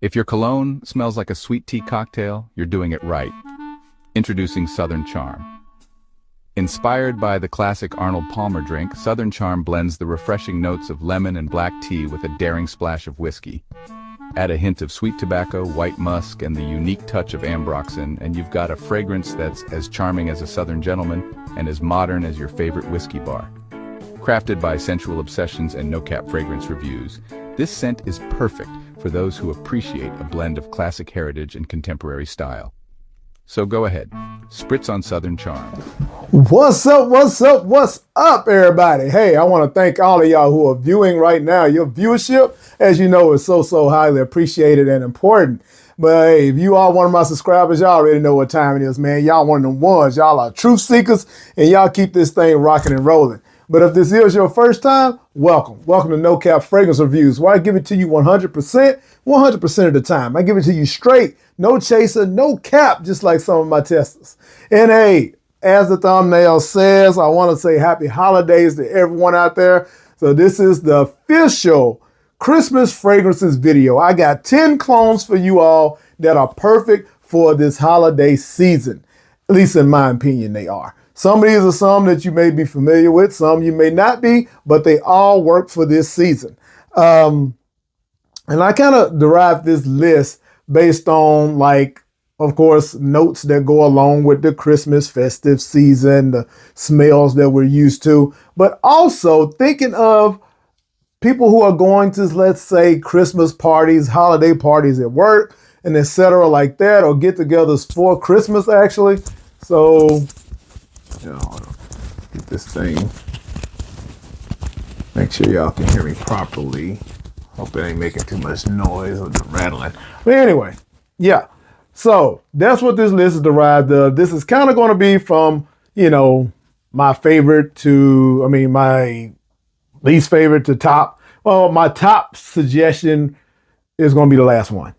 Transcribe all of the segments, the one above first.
If your cologne smells like a sweet tea cocktail, you're doing it right. Introducing Southern Charm. Inspired by the classic Arnold Palmer drink, Southern Charm blends the refreshing notes of lemon and black tea with a daring splash of whiskey. Add a hint of sweet tobacco, white musk, and the unique touch of ambroxan, and you've got a fragrance that's as charming as a Southern gentleman and as modern as your favorite whiskey bar. Crafted by Sensual Obsessions and NoCap Fragrance Reviews, this scent is perfect for those who appreciate a blend of classic heritage and contemporary style. So go ahead, spritz on Southern Charm. What's up, what's up, what's up, everybody? Hey, I want to thank all of y'all who are viewing right now. Your viewership, as you know, is so highly appreciated and important. But hey, if you are one of my subscribers, y'all already know what time it is, man. Y'all one of them ones. Y'all are truth seekers, and y'all keep this thing rocking and rolling. But if this is your first time, welcome. Welcome to NoCap Fragrance Reviews, where I give it to you 100% of the time. I give it to you straight, no chaser, no cap, just like some of my testers. And hey, as the thumbnail says, I want to say happy holidays to everyone out there. So this is the official Christmas fragrances video. I got 10 clones for you all that are perfect for this holiday season. At least in my opinion, they are. Some of these are some that you may be familiar with, some you may not be, but they all work for this season. And I kind of derived this list based on, like, of course, notes that go along with the Christmas festive season, the smells that we're used to, but also thinking of people who are going to, let's say, Christmas parties, holiday parties at work, and etc. like that, or get-togethers for Christmas, actually. So, hold on. Get this thing. Make sure y'all can hear me properly. Hope it ain't making too much noise or rattling. But anyway, yeah. So that's what this list is derived of. This is kind of going to be from, my favorite to, my least favorite to top. Well, my top suggestion is going to be the last one.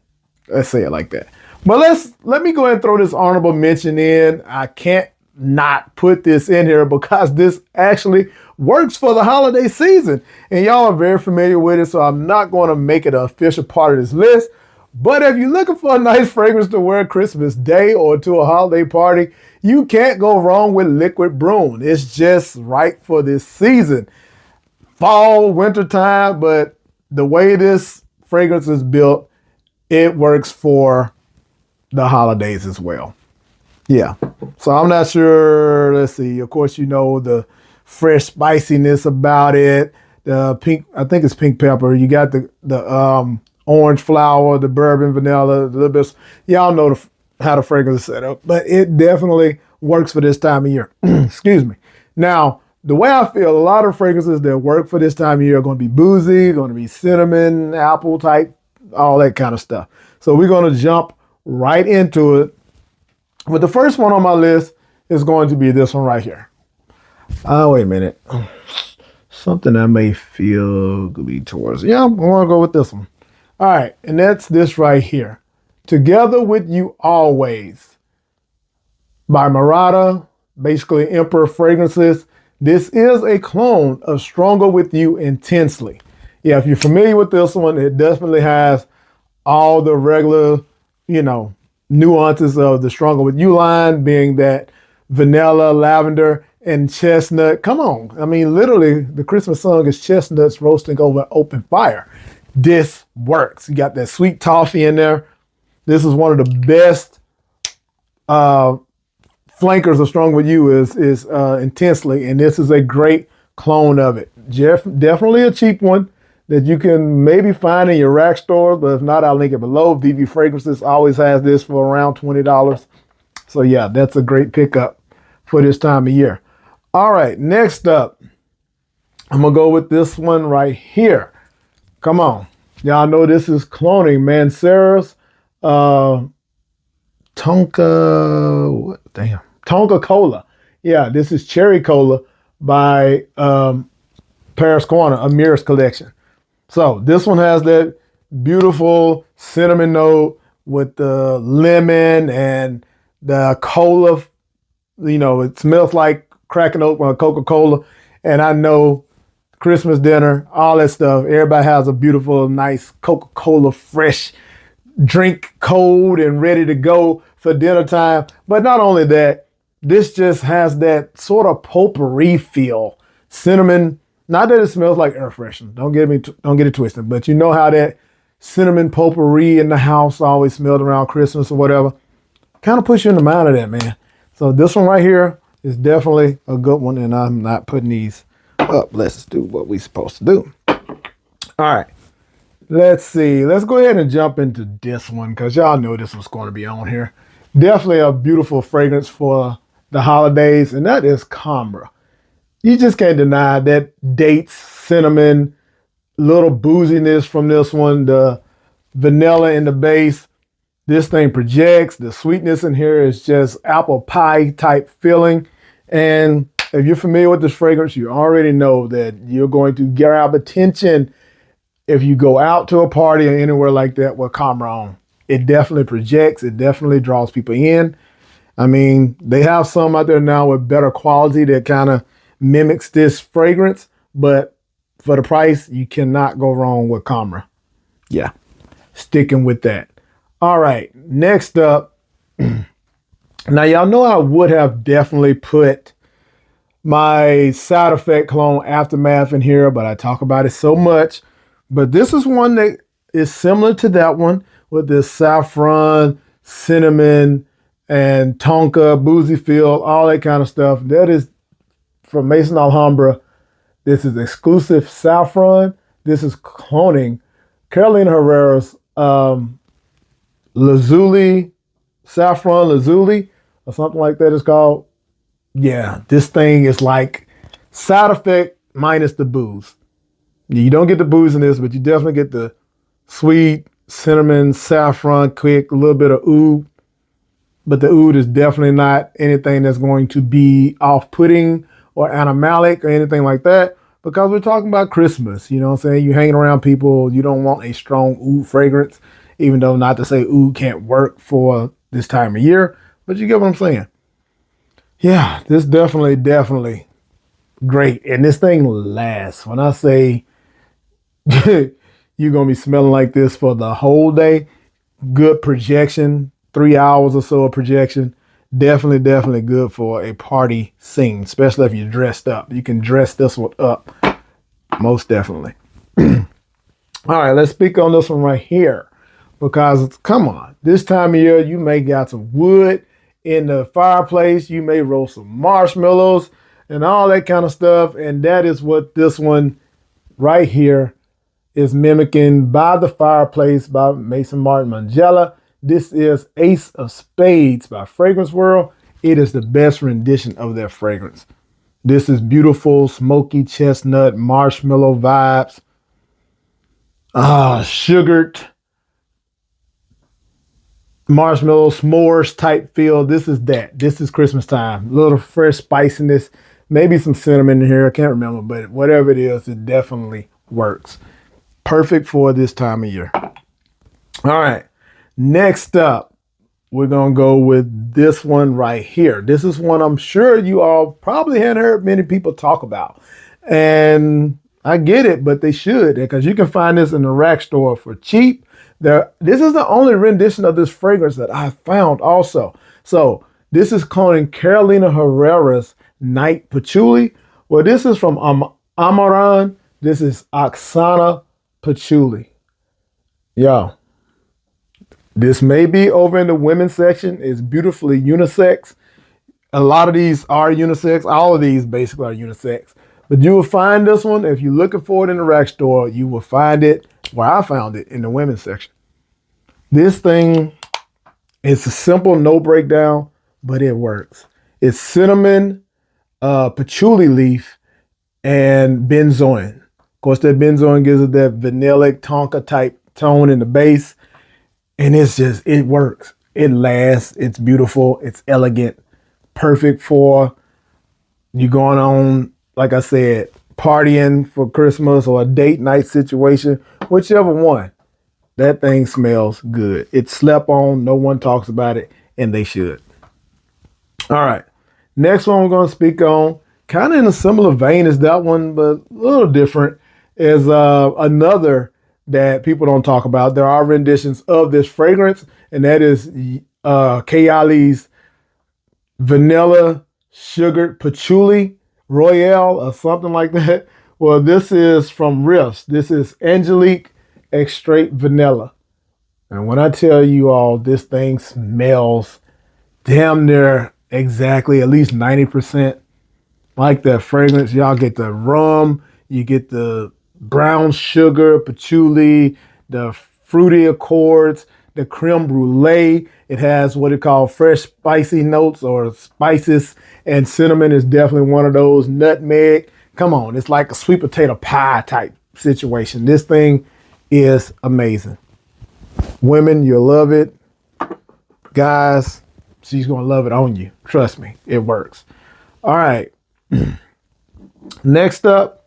Let's say it like that. But let me go ahead and throw this honorable mention in. I can't not put this in here because this actually works for the holiday season. And y'all are very familiar with it, so I'm not going to make it an official part of this list. But if you're looking for a nice fragrance to wear Christmas Day or to a holiday party, you can't go wrong with Liquid Broom. It's just right for this season. Fall, winter time, but the way this fragrance is built, it works for the holidays as well. Yeah, so I'm not sure. Let's see. Of course, the fresh spiciness about it. The pink, I think it's pink pepper. You got the orange flower, the bourbon vanilla, a little bit. Y'all know how the fragrance is set up, but it definitely works for this time of year. Excuse me. Now, the way I feel, a lot of fragrances that work for this time of year are going to be boozy, going to be cinnamon, apple type, all that kind of stuff. So we're going to jump right into it. But the first one on my list is going to be this one right here. Wait a minute. Something I may feel could be towards. Yeah, I'm going to go with this one. All right, and that's this right here. Together With You Always by Murata, basically Emperor Fragrances. This is a clone of Stronger With You Intensely. Yeah, if you're familiar with this one, it definitely has all the regular, nuances of the Stronger With You line, being that vanilla, lavender, and chestnut. Come on. Literally, the Christmas song is chestnuts roasting over open fire. This works. You got that sweet toffee in there. This is one of the best flankers of Stronger With You is Intensely, and this is a great clone of it. Definitely a cheap one that you can maybe find in your rack stores, but if not, I'll link it below. VV Fragrances always has this for around $20. So yeah, that's a great pickup for this time of year. All right, next up, I'm gonna go with this one right here. Come on. Y'all know this is cloning Mancera's Tonka Cola. Yeah, this is Cherry Cola by Paris Corner, Amir's collection. So this one has that beautiful cinnamon note with the lemon and the cola. It smells like cracking open a Coca-Cola. And I know Christmas dinner, all that stuff, everybody has a beautiful, nice Coca-Cola fresh drink cold and ready to go for dinner time. But not only that, this just has that sort of potpourri feel. Cinnamon, not that it smells like air freshener. Don't get it twisted. But you know how that cinnamon potpourri in the house always smelled around Christmas or whatever. Kind of puts you in the mind of that, man. So this one right here is definitely a good one, and I'm not putting these up. Let's do what we're supposed to do. All right. Let's see. Let's go ahead and jump into this one because y'all know this was going to be on here. Definitely a beautiful fragrance for the holidays, and that is Khamrah. You just can't deny that dates, cinnamon, little booziness from this one, the vanilla in the base. This thing projects. The sweetness in here is just apple pie type feeling. And if you're familiar with this fragrance, you already know that you're going to grab attention if you go out to a party or anywhere like that with Khamrah on. It definitely projects. It definitely draws people in. I mean, they have some out there now with better quality that kind of mimics this fragrance. But for the price, you cannot go wrong with Khamrah. Yeah, sticking with that. All right, next up. Now, y'all know I would have definitely put my side effect cologne Aftermath in here, but I talk about it so much. But this is one that is similar to that one with this saffron, cinnamon, and tonka, boozy feel, all that kind of stuff. That is from Maison Alhambra. This is exclusive saffron. This is cloning Carolina Herrera's Lazuli, saffron lazuli, or something like that it's called. Yeah, this thing is like side effect minus the booze. You don't get the booze in this, but you definitely get the sweet cinnamon, saffron, quick, a little bit of oud. But the oud is definitely not anything that's going to be off-putting or animalic or anything like that, because we're talking about Christmas. You know what I'm saying? You're hanging around people. You don't want a strong oud fragrance, even though not to say oud can't work for this time of year, but you get what I'm saying. Yeah, this definitely great. And this thing lasts. When I say you're going to be smelling like this for the whole day, good projection, 3 hours or so of projection. Definitely good for a party scene, especially if you're dressed up. You can dress this one up, most definitely. All right, let's speak on this one right here, because come on, this time of year, you may got some wood in the fireplace. You may roast some marshmallows and all that kind of stuff. And that is what this one right here is mimicking, By the Fireplace by Maison Martin Margiela. This is Ace of Spades by Fragrance World. It is the best rendition of their fragrance. This is beautiful, smoky chestnut, marshmallow vibes. Sugared marshmallow s'mores type feel. This is that. This is Christmas time. A little fresh spiciness, maybe some cinnamon in here. I can't remember, but whatever it is, it definitely works. Perfect for this time of year. All right. Next up, we're going to go with this one right here. This is one I'm sure you all probably hadn't heard many people talk about. And I get it, but they should, because you can find this in the rack store for cheap. This is the only rendition of this fragrance that I found also. So this is cloning Carolina Herrera's Night Patchouli. Well, this is from Amaran. This is Oxana Patchouli. Yo, this may be over in the women's section. It's beautifully unisex. A lot of these are unisex. All of these basically are unisex. But you will find this one, if you're looking for it in the rack store, you will find it where I found it, in the women's section. This thing is a simple no breakdown, but it works. It's cinnamon, patchouli leaf, and benzoin. Of course, that benzoin gives it that vanillic Tonka type tone in the base. And it works. It lasts. It's beautiful. It's elegant. Perfect for you going on, like I said, partying for Christmas or a date night situation, whichever one. That thing smells good. It's slept on. No one talks about it, and they should. All right. Next one we're going to speak on, kind of in a similar vein as that one, but a little different, is another that people don't talk about. There are renditions of this fragrance, and that is Kayali's Vanilla Sugared Patchouli Royale or something like that. Well, this is from Riffs. This is Angelique Extrait Vanilla. And when I tell you all, this thing smells damn near exactly at least 90% like that fragrance. Y'all get the rum, you get the brown sugar, patchouli, the fruity accords, the creme brulee. It has what it called fresh spicy notes or spices, and cinnamon is definitely one of those. Nutmeg. Come on, it's like a sweet potato pie type situation. This thing is amazing. Women, you'll love it. Guys, she's going to love it on you. Trust me, it works. All right. Next up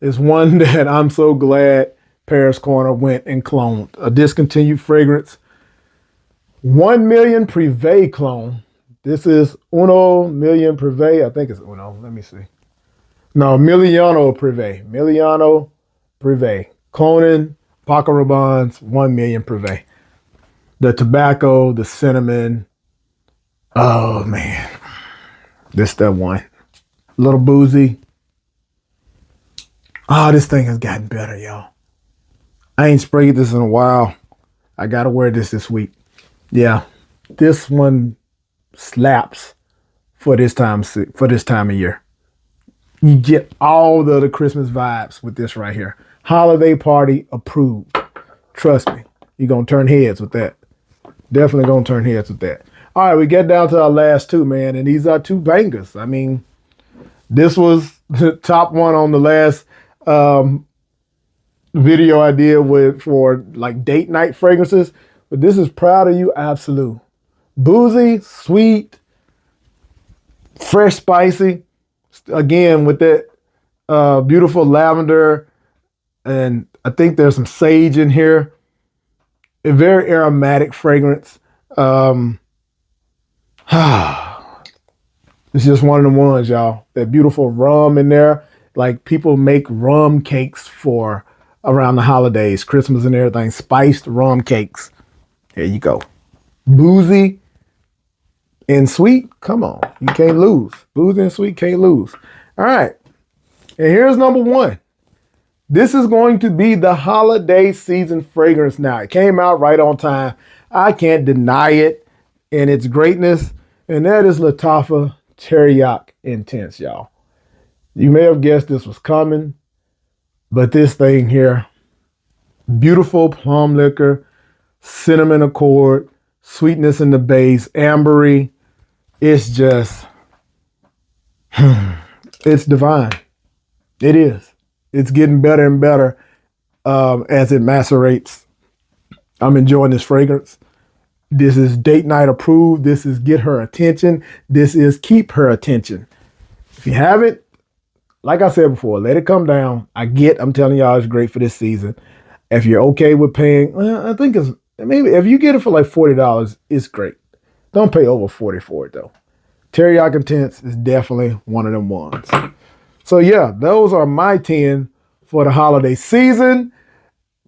is one that I'm so glad Paris Corner went and cloned. A discontinued fragrance. 1 Million Privé clone. This is Uno Million Privé. I think it's Uno. Let me see. No, Million Privé. Cloning Paco Rabanne's 1 Million Privé. The tobacco, the cinnamon. Oh, man. This that one. A little boozy. Oh, this thing has gotten better, y'all. I ain't sprayed this in a while. I got to wear this week. Yeah, this one slaps for this time of year. You get all the Christmas vibes with this right here. Holiday party approved. Trust me, you're going to turn heads with that. Definitely going to turn heads with that. All right, we get down to our last two, man, and these are two bangers. I mean, this was the top one on the last video I did for like date night fragrances, but this is Proud of You Absolute. Boozy, sweet, fresh, spicy. Again, with that beautiful lavender, and I think there's some sage in here. A very aromatic fragrance. It's just one of the ones, y'all. That beautiful rum in there. Like people make rum cakes for around the holidays, Christmas and everything. Spiced rum cakes. Here you go. Boozy and sweet. Come on. You can't lose. Boozy and sweet, can't lose. All right. And here's number one. This is going to be the holiday season fragrance now. It came out right on time. I can't deny it in its greatness. And that is Lattafa Teriyaki Intense, y'all. You may have guessed this was coming, but this thing here, beautiful plum liquor, cinnamon accord, sweetness in the base, ambery. It's just, it's divine. It is. It's getting better and better as it macerates. I'm enjoying this fragrance. This is date night approved. This is get her attention. This is keep her attention. If you haven't, like I said before, let it come down. I'm telling y'all, it's great for this season. If you're okay with paying, I think it's, maybe if you get it for like $40, it's great. Don't pay over $40 for it though. Teriyaki Intense is definitely one of them ones. So yeah, those are my 10 for the holiday season.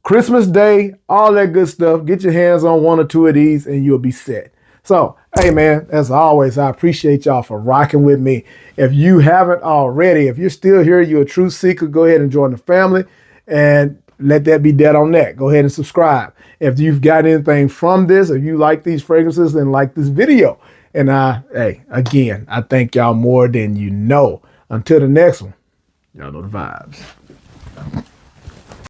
Christmas Day, all that good stuff. Get your hands on one or two of these and you'll be set. So, hey man, as always, I appreciate y'all for rocking with me. If you haven't already, if you're still here, you're a true seeker, go ahead and join the family and let that be dead on that. Go ahead and subscribe. If you've got anything from this, if you like these fragrances and like this video, and again, I thank y'all more than you know. Until the next one, y'all know the vibes.